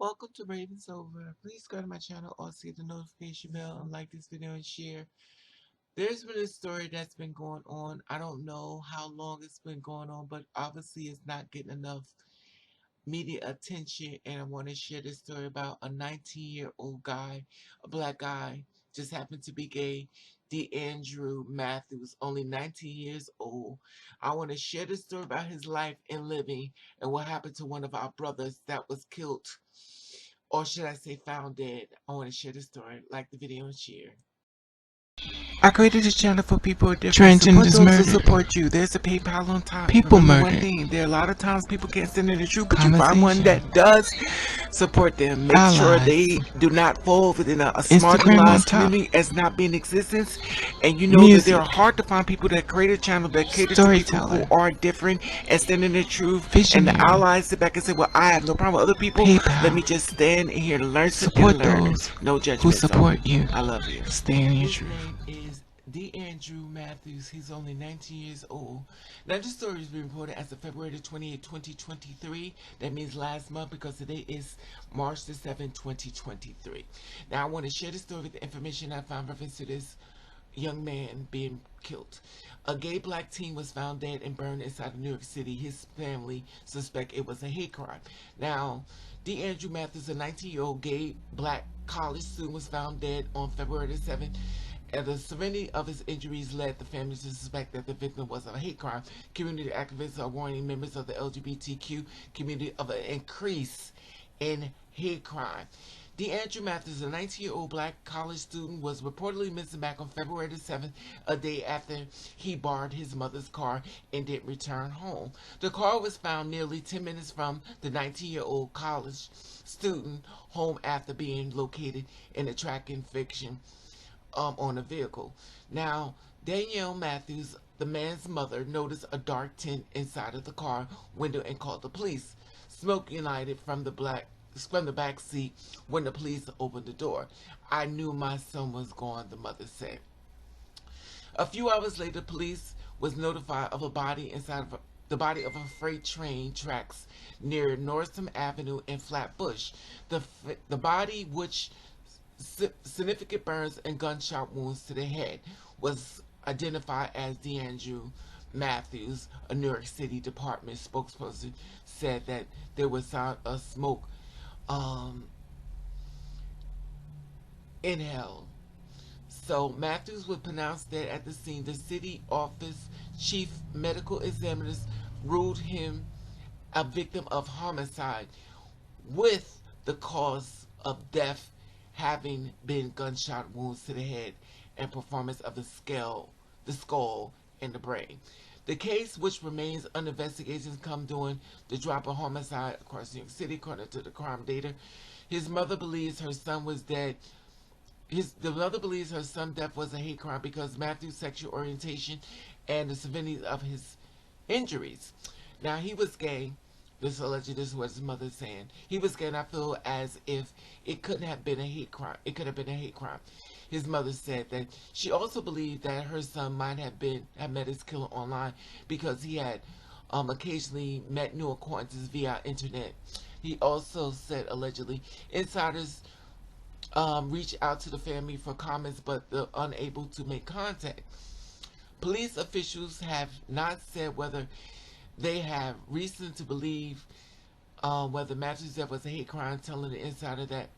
Welcome to Ravens Over. Please go to my channel, also hit the notification bell and like this video and share. There's been a story that's been going on. I don't know how long it's been going on, but obviously it's not getting enough media attention, and I want to share this story about a 19-year-old guy, a black guy, just happened to be gay, DeAndre Matthews, only 19 years old. I want to share this story about his life and living and what happened to one of our brothers that was killed, or should I say found dead. I want to share this story. Like the video and share. I created this channel for people with different support those who support you. There's a PayPal on top. People remember one thing, there are a lot of times people can't stand in the truth, but you find one that does support them. Make sure they do not fall within a marginalized community as not being in existence. And you know that there are hard to find people that create a channel that caters to people who are different and stand in the truth. And the allies sit back and say, well, I have no problem with other people. Let me just stand in here to learn, support those no judgment who support you. I love you. Stay in your truth. His name is DeAndre Matthews. He's only 19 years old. Now, this story has been reported as of February 28, 2023. That means last month, because today is March the 7th, 2023. Now, I want to share the story with the information I found reference to this young man being killed. A gay black teen was found dead and burned inside of New York City. His family suspect it was a hate crime. Now, DeAndre Matthews, a 19-year-old gay black college student, was found dead on February the 7th. And the severity of his injuries led the family to suspect that the victim was of a hate crime. Community activists are warning members of the LGBTQ community of an increase in hate crime. DeAndre Matthews, a 19-year-old black college student, was reportedly missing back on February the 7th, a day after he borrowed his mother's car and didn't return home. The car was found nearly 10 minutes from the 19-year-old college student home after being located in a track infection on a vehicle. Now, Danielle Matthews, the man's mother, noticed a dark tint inside of the car window and called the police. Smoke ignited from the back seat when the police opened the door. I knew my son was gone, the mother said. A few hours later, police was notified of a body inside of the body of a freight train tracks near Nordstrom Avenue in Flatbush. The body, which significant burns and gunshot wounds to the head, was identified as DeAndre Matthews. A New York City Department spokesperson said that there was sound of smoke inhaled. So Matthews was pronounced dead at the scene. The city office chief medical examiners ruled him a victim of homicide, with the cause of death having been gunshot wounds to the head and performance of the skull, and the brain. The case, which remains under investigation, come during the drop of homicide across New York City, according to the crime data. His mother believes her son was dead. The mother believes her son's death was a hate crime because Matthew's sexual orientation and the severity of his injuries. Now, he was gay. This is what his mother's saying. He was gay, and I feel as if it couldn't have been a hate crime. It could have been a hate crime. His mother said that she also believed that her son might have met his killer online because he had occasionally met new acquaintances via internet. He also said, allegedly, insiders reached out to the family for comments, but they're unable to make contact. Police officials have not said whether they have reason to believe whether Matthew's death was a hate crime, telling the insider that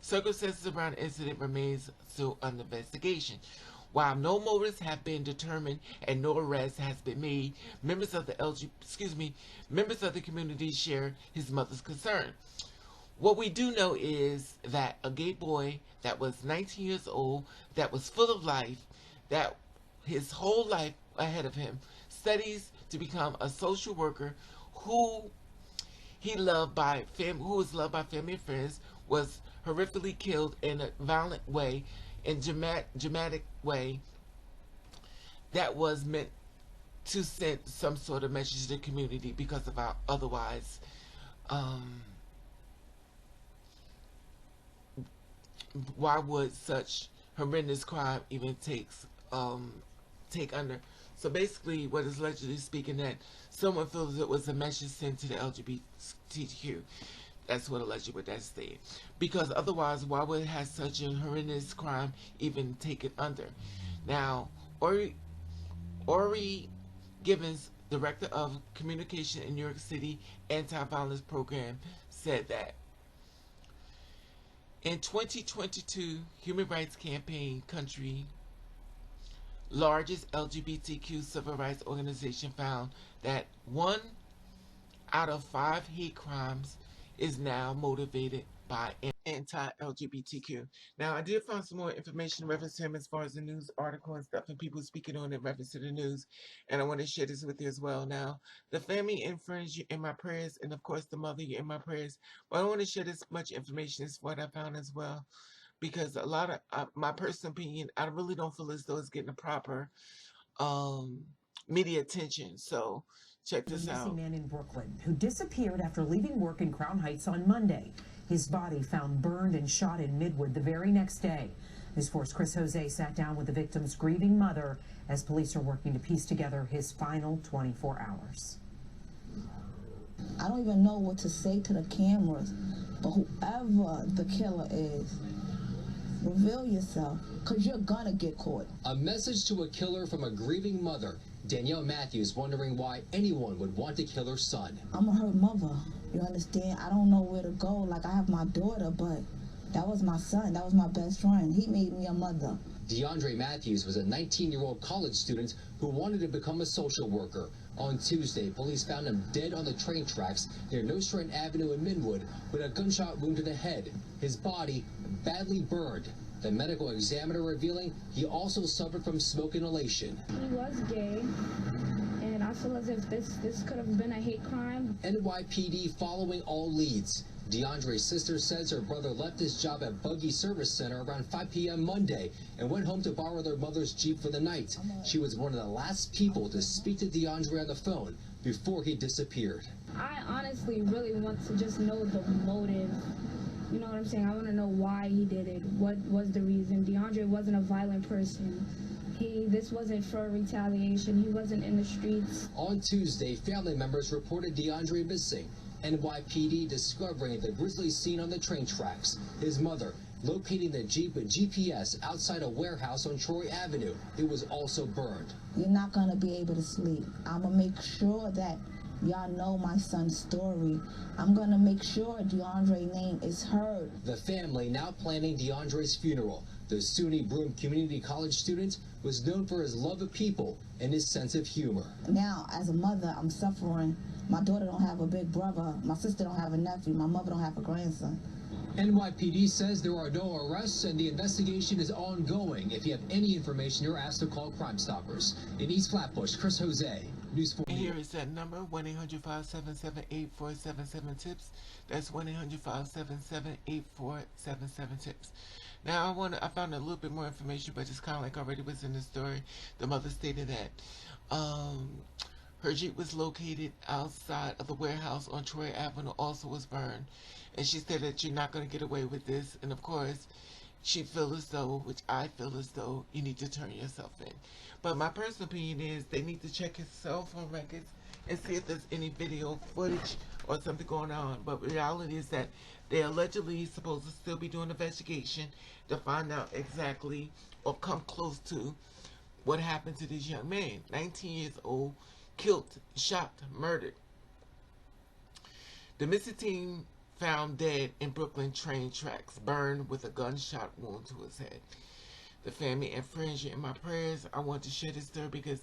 circumstances around the incident remains still under investigation. While no motives have been determined and no arrest has been made, members of the community share his mother's concern. What we do know is that a gay boy that was 19 years old, that was full of life, that his whole life ahead of him, studies to become a social worker, who was loved by family and friends, was horrifically killed in a violent way, in dramatic way, that was meant to send some sort of message to the community, because of our otherwise why would such horrendous crime even take under? So basically, what is allegedly speaking, that someone feels it was a message sent to the LGBTQ. That's what allegedly what that's stated. Because otherwise, why would it have such a horrendous crime even take it under? Now, Ori Gibbons, director of communication in New York City anti-violence program, said that in 2022, Human Rights Campaign country largest LGBTQ civil rights organization found that 1 out of 5 hate crimes is now motivated by anti-LGBTQ. Now, I did find some more information in reference to him as far as the news article and stuff and people speaking on in reference to the news, and I want to share this with you as well. Now, the family and friends, you're in my prayers, and of course the mother, you're in my prayers, but I want to share this much information as what I found as well, because a lot of my personal opinion, I really don't feel as though it's getting the proper media attention. So check this out. A missing man in Brooklyn who disappeared after leaving work in Crown Heights on Monday. His body found burned and shot in Midwood the very next day. News 4's Chris Jose sat down with the victim's grieving mother as police are working to piece together his final 24 hours. I don't even know what to say to the cameras, but whoever the killer is, reveal yourself, because you're gonna get caught. A message to a killer from a grieving mother. DeAndre Matthews wondering why anyone would want to kill her son. I'm a hurt mother, you understand? I don't know where to go. Like, I have my daughter, but that was my son. That was my best friend. He made me a mother. DeAndre Matthews was a 19-year-old college student who wanted to become a social worker. On Tuesday, police found him dead on the train tracks near Nostrand Avenue in Midwood with a gunshot wound to the head. His body badly burned. The medical examiner revealing he also suffered from smoke inhalation. He was gay, and I feel as if this could have been a hate crime. NYPD following all leads. DeAndre's sister says her brother left his job at Buggy Service Center around 5 p.m. Monday and went home to borrow their mother's Jeep for the night. She was one of the last people to speak to DeAndre on the phone before he disappeared. I honestly really want to just know the motive. You know what I'm saying? I want to know why he did it. What was the reason? DeAndre wasn't a violent person. This wasn't for retaliation. He wasn't in the streets. On Tuesday, family members reported DeAndre missing. NYPD discovering the grisly scene on the train tracks. His mother locating the Jeep with GPS outside a warehouse on Troy Avenue. It was also burned. You're not going to be able to sleep. I'm going to make sure that y'all know my son's story. I'm going to make sure DeAndre's name is heard. The family now planning DeAndre's funeral. The SUNY Broome Community College student was known for his love of people and his sense of humor. Now, as a mother, I'm suffering. My daughter don't have a big brother. My sister don't have a nephew. My mother don't have a grandson. NYPD says there are no arrests and the investigation is ongoing. If you have any information, you're asked to call Crime Stoppers. In East Flatbush, Chris Jose, News 4. And here is that number, 1-800-577-8477-TIPS. That's 1-800-577-8477-TIPS. Now, I found a little bit more information, but it's kind of like already was in the story. The mother stated that her Jeep was located outside of the warehouse on Troy Avenue, also was burned. And she said that you're not going to get away with this. And of course, she feels as though, which I feel as though, you need to turn yourself in. But my personal opinion is they need to check his cell phone records and see if there's any video footage or something going on. But reality is that they allegedly supposed to still be doing an investigation to find out exactly or come close to what happened to this young man. 19 years old, killed, shot, murdered. The missing teen found dead in Brooklyn train tracks, burned with a gunshot wound to his head. The family and friends, you're in my prayers. I want to share this story because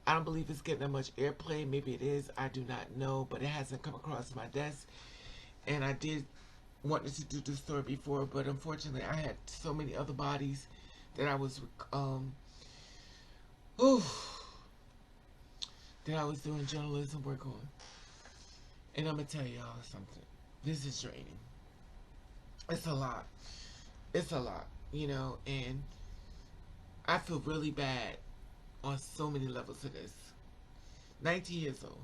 I don't believe it's getting that much airplay. Maybe it is. I do not know, but it hasn't come across my desk. And I did want to do this story before, but unfortunately, I had so many other bodies that I was doing journalism work on. And I'm gonna tell y'all something. This is draining. It's a lot. It's a lot, you know, and I feel really bad on so many levels of this. 19 years old.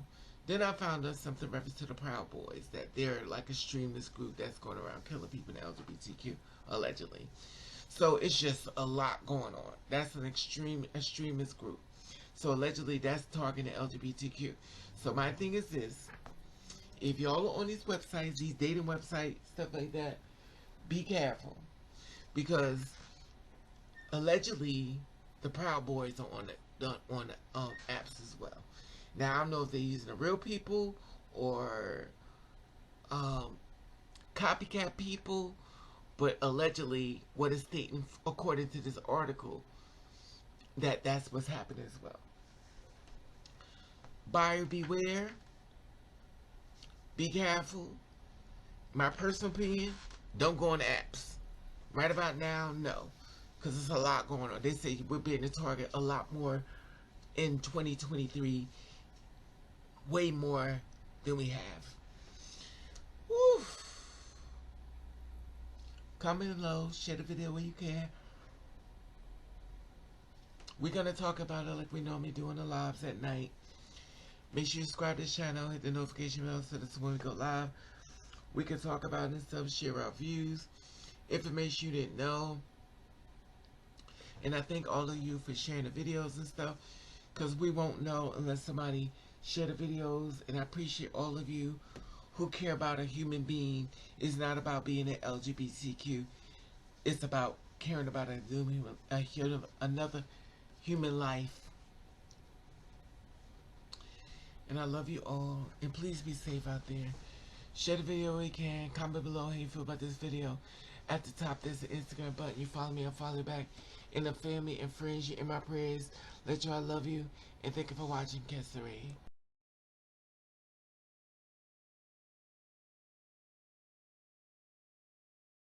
Then I found out something reference to the Proud Boys, that they're like an extremist group that's going around killing people in LGBTQ, allegedly. So it's just a lot going on. That's an extremist group. So allegedly that's targeting LGBTQ. So my thing is this. if y'all are on these websites, these dating websites, stuff like that, be careful. Because allegedly, the Proud Boys are on the apps as well. Now, I don't know if they're using the real people or copycat people, but allegedly, what is stating, according to this article, that's what's happening as well. Buyer beware. Be careful. My personal opinion, don't go on the apps. Right about now, no. Because there's a lot going on. They say we're being the target a lot more in 2023. Way more than we have. Woo. Comment below. Share the video when you can. We're going to talk about it like we normally do on the lives at night. Make sure you subscribe to the channel, hit the notification bell so that's when we go live. We can talk about it and stuff, share our views, information you didn't know. And I thank all of you for sharing the videos and stuff, because we won't know unless somebody share the videos. And I appreciate all of you who care about a human being. It's not about being an LGBTQ. It's about caring about another human life. And I love you all. And please be safe out there. Share the video when you can. Comment below how you feel about this video. At the top, there's the Instagram button. You follow me, I'll follow you back. And the family and friends, you're in my prayers. Let you all love you. And thank you for watching. Kesseray.